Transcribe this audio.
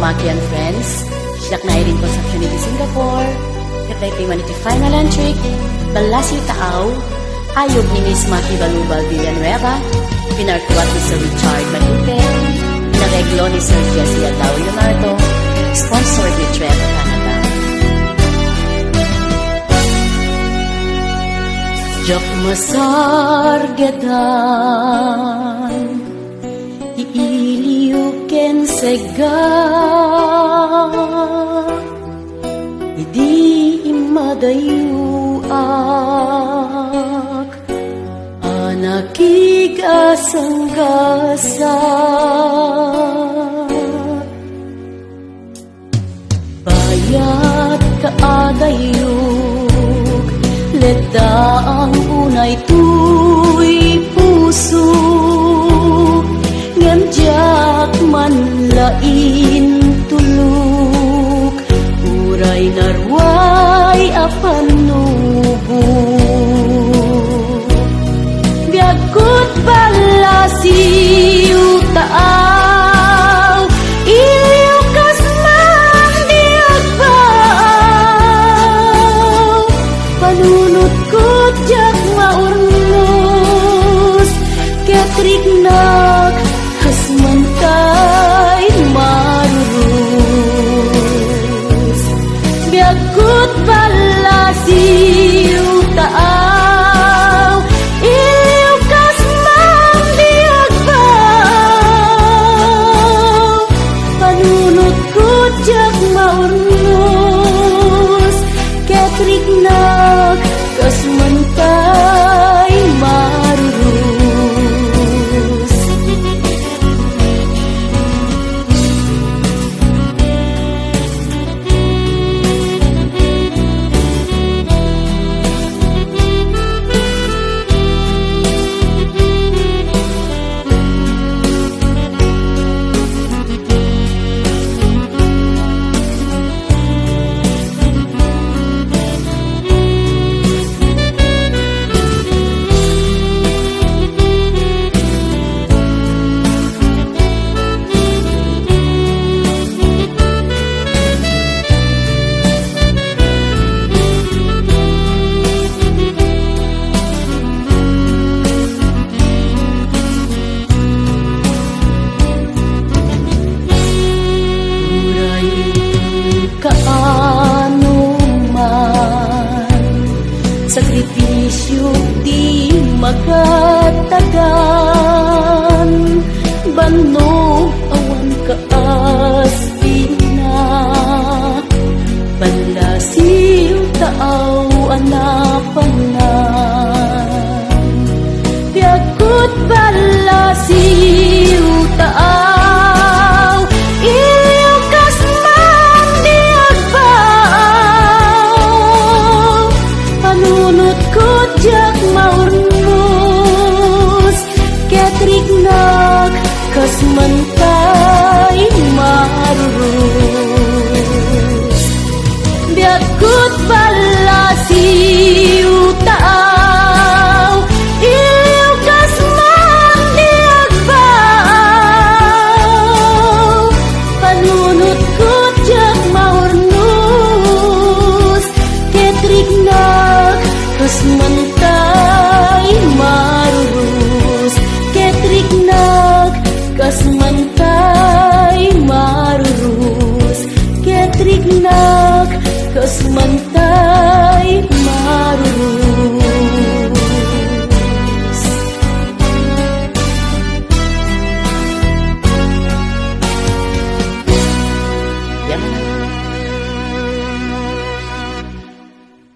Maki and Friends, siyak na rin Construction di Singapore, katay timan iti final and trick, balasi taaw, ayog ni Miss Maki Balubal Villanueva, pinartuat ni Sir Richard Matute, pinareglo ni Sir Jesse Adao Leonardo, sponsored ni Trev Canada. Jak masargetan, iiliuken sega, idi imadayuak, anakig asanggasa, bayat kaadayuk, leda ang unay tuy puso, ngamjak manlain tuluk, uray narway apanubo, biagkut balasiw taaw, iliw kasman diagbaw, panunot ko jak maurnos, ketriknak kasmantay marurus, biagkut balasiw taaw, iliw kasman diagbaw, panunot ko jak maurnos, ketriknak kasmantay marurus. Kaano man sakripisyo di magatagan, banog awan kaastina, balasiw taaw anapanan, biagkut balasiw taaw, iliw kasman diagbaw, panunot ko jak maurnos, ketriknak kasmantay marurus, biagkut balasiw taaw, iliw kasman diagbaw, panunot ko jak maurnos, ketriknak kasmantay marurus, ketriknak kasmantay marurus, ketriknak kasmantay